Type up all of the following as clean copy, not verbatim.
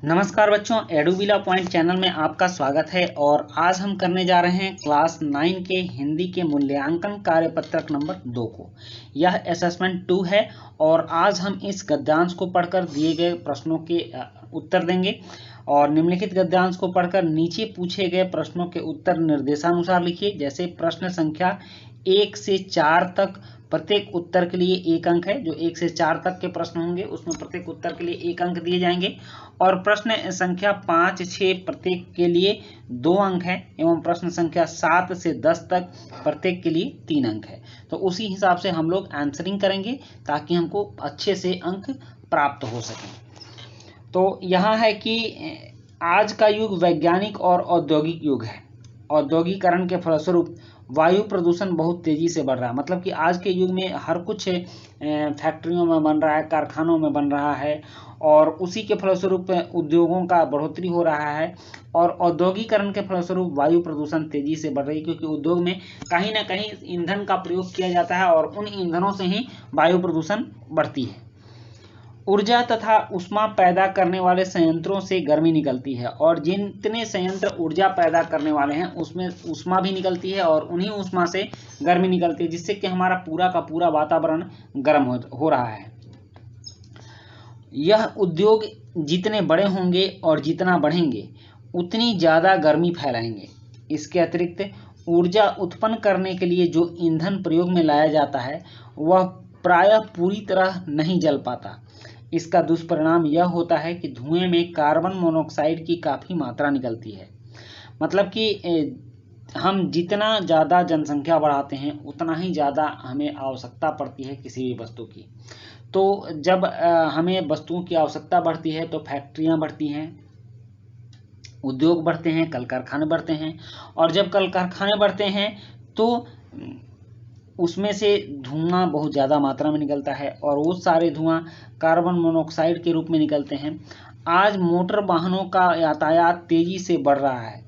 नमस्कार बच्चों, एडुविला point channel में आपका स्वागत है। और आज हम करने जा रहे हैं क्लास 9 के हिंदी के मूल्यांकन कार्यपत्रक नंबर 2 को। यह असेसमेंट 2 है और आज हम इस गद्यांश को पढ़कर दिए गए प्रश्नों के उत्तर देंगे। और निम्नलिखित गद्यांश को पढ़कर नीचे पूछे गए प्रश्नों के उत्तर निर्देशानुसार लिखिए। जैसे प्रश्न संख्या 1 से 4 तक प्रत्येक उत्तर के लिए 1 अंक है। जो 1 से 4 तक के प्रश्न होंगे उसमें प्रत्येक उत्तर के लिए 1 अंक दिए जाएंगे। और प्रश्न संख्या 5, 6 प्रत्येक के लिए 2 अंक है एवं प्रश्न संख्या 7 से 10 तक प्रत्येक के लिए 3 अंक है। तो उसी हिसाब से हम लोग आंसरिंग करेंगे ताकि हमको अच्छे से अंक प्राप्त हो सके। तो यहाँ है कि आज का युग वैज्ञानिक और औद्योगिक युग है। औद्योगिकरण के फलस्वरूप वायु प्रदूषण बहुत तेजी से बढ़ रहा है। मतलब कि आज के युग में हर कुछ फैक्ट्रियों में बन रहा है, कारखानों में बन रहा है और उसी के फलस्वरूप उद्योगों का बढ़ोतरी हो रहा है। और औद्योगिकरण के फलस्वरूप वायु प्रदूषण तेजी से बढ़ रही है, क्योंकि उद्योग में कहीं ना कहीं ईंधन का प्रयोग किया जाता है और उन ईंधनों से ही वायु प्रदूषण बढ़ती है। ऊर्जा तथा ऊष्मा पैदा करने वाले संयंत्रों से गर्मी निकलती है और जितने संयंत्र ऊर्जा पैदा करने वाले हैं उसमें ऊष्मा भी निकलती है और उन्हीं ऊष्मा से गर्मी निकलती है, जिससे कि हमारा पूरा का पूरा वातावरण गर्म हो रहा है। यह उद्योग जितने बड़े होंगे और जितना बढ़ेंगे उतनी ज़्यादा गर्मी फैलाएंगे। इसके अतिरिक्त ऊर्जा उत्पन्न करने के लिए जो ईंधन प्रयोग में लाया जाता है वह प्रायः पूरी तरह नहीं जल पाता। इसका दुष्परिणाम यह होता है कि धुएं में कार्बन मोनोऑक्साइड की काफ़ी मात्रा निकलती है। मतलब कि हम जितना ज़्यादा जनसंख्या बढ़ाते हैं उतना ही ज़्यादा हमें आवश्यकता पड़ती है किसी भी वस्तु की। तो जब हमें वस्तुओं की आवश्यकता बढ़ती है तो फैक्ट्रियां बढ़ती हैं, उद्योग बढ़ते हैं, कल कारखाने बढ़ते हैं। और जब कल कारखाने बढ़ते हैं तो उसमें से धुआं बहुत ज़्यादा मात्रा में निकलता है और वो सारे धुआं कार्बन मोनोऑक्साइड के रूप में निकलते हैं। आज मोटर वाहनों का यातायात तेज़ी से बढ़ रहा है।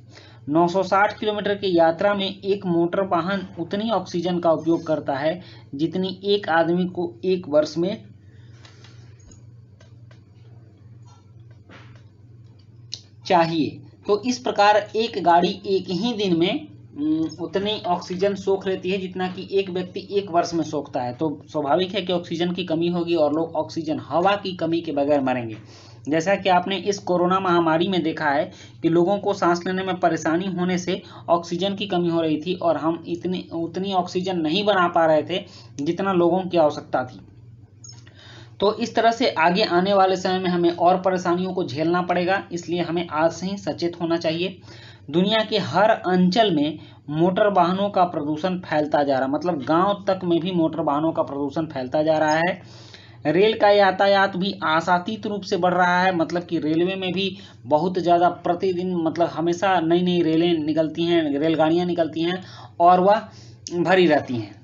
960 किलोमीटर की यात्रा में एक मोटर वाहन उतनी ऑक्सीजन का उपयोग करता है जितनी एक आदमी को एक वर्ष में चाहिए। तो इस प्रकार एक गाड़ी एक ही दिन में उतनी ऑक्सीजन सोख लेती है जितना कि एक व्यक्ति एक वर्ष में सोखता है। तो स्वाभाविक है कि ऑक्सीजन की कमी होगी और लोग ऑक्सीजन हवा की कमी के बगैर मरेंगे। जैसा कि आपने इस कोरोना महामारी में देखा है कि लोगों को सांस लेने में परेशानी होने से ऑक्सीजन की कमी हो रही थी और हम उतनी ऑक्सीजन नहीं बना पा रहे थे जितना लोगों की आवश्यकता थी। तो इस तरह से आगे आने वाले समय में हमें और परेशानियों को झेलना पड़ेगा, इसलिए हमें आज से ही सचेत होना चाहिए। दुनिया के हर अंचल में मोटर वाहनों का प्रदूषण फैलता जा रहा है। मतलब गांव तक में भी मोटर वाहनों का प्रदूषण फैलता जा रहा है। रेल का यातायात भी आशातीत रूप से बढ़ रहा है। मतलब कि रेलवे में भी बहुत ज़्यादा प्रतिदिन मतलब हमेशा नई नई रेलें निकलती हैं, रेलगाड़ियाँ निकलती हैं और वह भरी रहती हैं।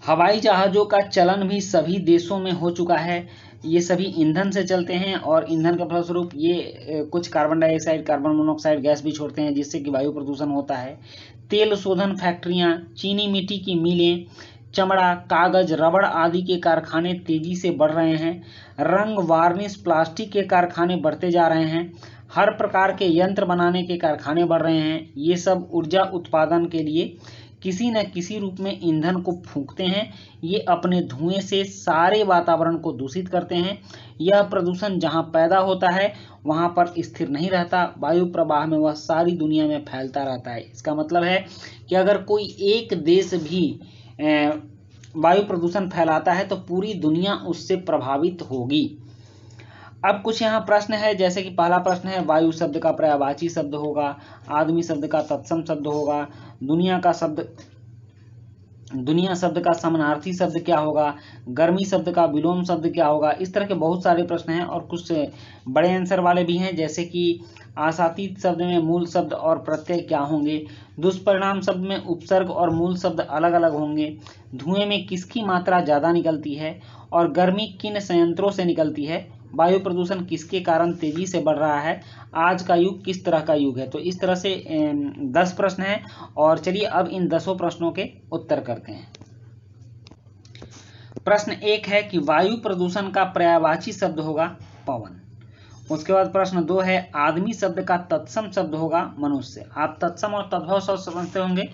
हवाई जहाज़ों का चलन भी सभी देशों में हो चुका है। ये सभी ईंधन से चलते हैं और ईंधन के फलस्वरूप ये कुछ carbon dioxide, carbon monoxide gas भी छोड़ते हैं, जिससे कि वायु प्रदूषण होता है। तेल शोधन फैक्ट्रियां, चीनी मिट्टी की मिलें, चमड़ा, कागज, रबड़ आदि के कारखाने तेजी से बढ़ रहे हैं। रंग, वार्निश, प्लास्टिक के कारखाने बढ़ते जा रहे हैं। हर प्रकार के यंत्र बनाने के कारखाने बढ़ रहे हैं। ये सब ऊर्जा उत्पादन के लिए किसी न किसी रूप में ईंधन को फूंकते हैं। ये अपने धुएं से सारे वातावरण को दूषित करते हैं। यह प्रदूषण जहां पैदा होता है वहां पर स्थिर नहीं रहता, वायु प्रवाह में वह सारी दुनिया में फैलता रहता है। इसका मतलब है कि अगर कोई एक देश भी वायु प्रदूषण फैलाता है तो पूरी दुनिया उससे प्रभावित होगी। अब कुछ यहाँ प्रश्न है, जैसे कि पहला प्रश्न है वायु शब्द का पर्यायवाची शब्द होगा, आदमी शब्द का तत्सम शब्द होगा, दुनिया शब्द का समानार्थी शब्द क्या होगा, गर्मी शब्द का विलोम शब्द क्या होगा। इस तरह के बहुत सारे प्रश्न हैं और कुछ बड़े आंसर वाले भी हैं, जैसे कि आशातीत शब्द में मूल शब्द और प्रत्यय क्या होंगे, दुष्परिणाम शब्द में उपसर्ग और मूल शब्द अलग अलग होंगे, धुएं में किसकी मात्रा ज़्यादा निकलती है और गर्मी किन संयंत्रों से निकलती है, वायु प्रदूषण किसके कारण तेजी से बढ़ रहा है, आज का युग किस तरह का युग है। तो इस तरह से 10 प्रश्न हैं और चलिए अब इन 10 प्रश्नों के उत्तर करते हैं। प्रश्न 1 है कि वायु प्रदूषण का पर्यायवाची शब्द होगा पवन। उसके बाद प्रश्न 2 है, आदमी शब्द का तत्सम शब्द होगा मनुष्य। आप तत्सम और तद्भव शब्द समझते होंगे,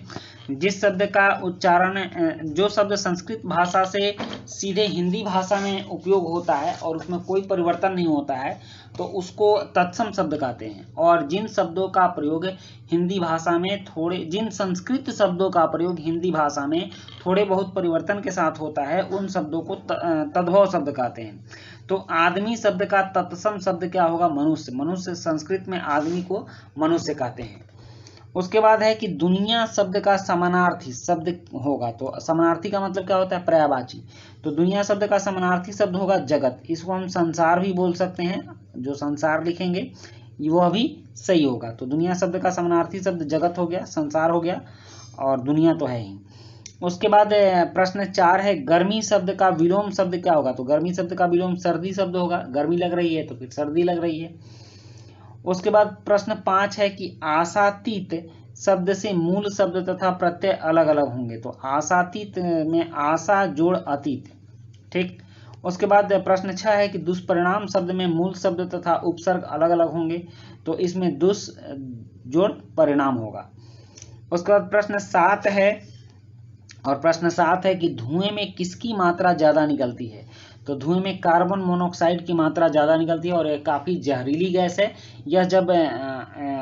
जिस शब्द का उच्चारण जो शब्द संस्कृत भाषा से सीधे हिंदी भाषा में उपयोग होता है और उसमें कोई परिवर्तन नहीं होता है तो उसको तत्सम शब्द कहते हैं। और जिन शब्दों का प्रयोग हिंदी भाषा में जिन संस्कृत शब्दों का प्रयोग हिंदी भाषा में थोड़े बहुत परिवर्तन के साथ होता है उन शब्दों को तद्भव शब्द कहते हैं। तो आदमी शब्द का तत्सम शब्द क्या होगा? मनुष्य। मनुष्य संस्कृत में आदमी को मनुष्य कहते हैं। उसके बाद है कि दुनिया शब्द का समानार्थी शब्द होगा। तो समानार्थी का मतलब क्या होता है? पर्यायवाची। तो दुनिया शब्द का समानार्थी शब्द होगा जगत। इसको हम संसार भी बोल सकते हैं, जो संसार लिखेंगे वह भी सही होगा। तो दुनिया शब्द का समानार्थी शब्द जगत हो गया, संसार हो गया, और दुनिया तो है ही। उसके बाद प्रश्न 4 है, गर्मी शब्द का विलोम शब्द क्या होगा? तो गर्मी शब्द का विलोम सर्दी शब्द होगा। गर्मी लग रही है तो फिर सर्दी लग रही है। उसके बाद प्रश्न 5 है कि आशातीत शब्द से मूल शब्द तथा प्रत्यय अलग अलग होंगे। तो आशातीत में आशा जोड़ अतीत, ठीक। उसके बाद प्रश्न 6 है कि दुष्परिणाम शब्द में मूल शब्द तथा उपसर्ग अलग अलग होंगे। तो इसमें दुष् जोड़ परिणाम होगा। उसके बाद प्रश्न 7 है, और प्रश्न 7 है कि धुएं में किसकी मात्रा ज्यादा निकलती है? तो धुएं में कार्बन मोनोऑक्साइड की मात्रा ज़्यादा निकलती है और यह काफ़ी जहरीली गैस है। यह जब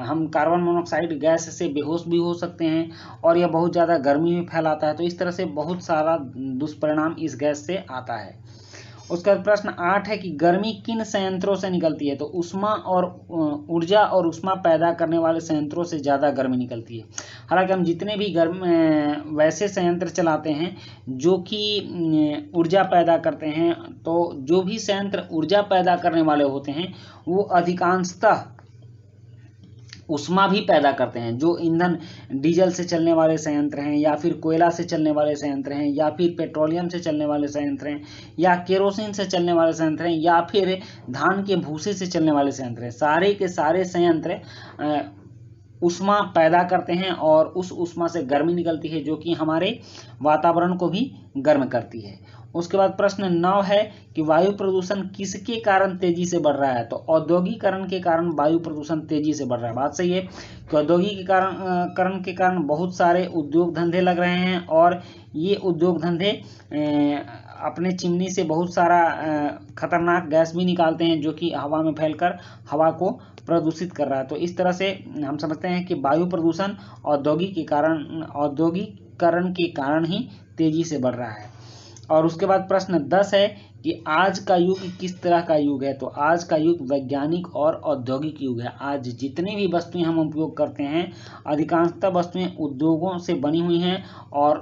हम कार्बन मोनोऑक्साइड गैस से बेहोश भी हो सकते हैं और यह बहुत ज़्यादा गर्मी में फैलाता है। तो इस तरह से बहुत सारा दुष्परिणाम इस गैस से आता है। उसका प्रश्न 8 है कि गर्मी किन संयंत्रों से निकलती है? तो उष्मा और ऊर्जा और उष्मा पैदा करने वाले संयंत्रों से ज़्यादा गर्मी निकलती है। हालांकि हम जितने भी वैसे संयंत्र चलाते हैं जो कि ऊर्जा पैदा करते हैं, तो जो भी संयंत्र ऊर्जा पैदा करने वाले होते हैं वो अधिकांशतः उष्मा भी पैदा करते हैं। जो ईंधन डीजल से चलने वाले संयंत्र हैं, या फिर कोयला से चलने वाले संयंत्र हैं, या फिर पेट्रोलियम से चलने वाले संयंत्र हैं, या केरोसिन से चलने वाले संयंत्र हैं, या फिर धान के भूसे से चलने वाले संयंत्र हैं, सारे के सारे संयंत्र उष्मा पैदा करते हैं और उस उष्मा से गर्मी निकलती है जो कि हमारे वातावरण को भी गर्म करती है। उसके बाद प्रश्न 9 है कि वायु प्रदूषण किसके कारण तेजी से बढ़ रहा है? तो औद्योगिकरण के कारण वायु प्रदूषण तेजी से बढ़ रहा है। बात सही है कि औद्योगिकरण के कारण बहुत सारे उद्योग धंधे लग रहे हैं और ये उद्योग धंधे अपने चिमनी से बहुत सारा खतरनाक गैस भी निकालते हैं जो कि हवा में फैलकर हवा को प्रदूषित कर रहा है। तो इस तरह से हम समझते हैं कि वायु प्रदूषण औद्योगिकरण के कारण ही तेजी से बढ़ रहा है। और उसके बाद प्रश्न 10 है कि आज का युग किस तरह का युग है? तो आज का युग वैज्ञानिक और औद्योगिक युग है। आज जितनी भी वस्तुएं हम उपयोग करते हैं अधिकांशतः वस्तुएं उद्योगों से बनी हुई हैं और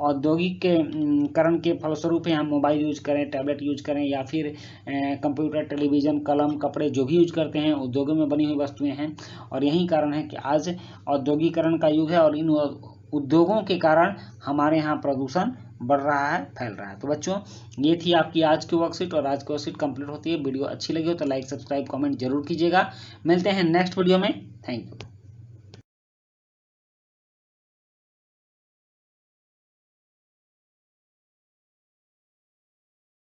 औद्योगिकरण के फलस्वरूप हम मोबाइल यूज करें, टैबलेट यूज करें, या फिर कंप्यूटर, टेलीविज़न, कलम, कपड़े जो भी यूज करते हैं उद्योगों में बनी हुई वस्तुएं हैं। और यही कारण है कि आज औद्योगिकरण का युग है और इन उद्योगों के कारण हमारे यहाँ प्रदूषण बढ़ रहा है, फैल रहा है। तो बच्चों ये थी आपकी आज की वर्कशीट और आज की वर्कशीट कंप्लीट होती है। वीडियो अच्छी लगी हो तो लाइक, सब्सक्राइब, कमेंट जरूर कीजिएगा। मिलते हैं नेक्स्ट वीडियो में। Thank you.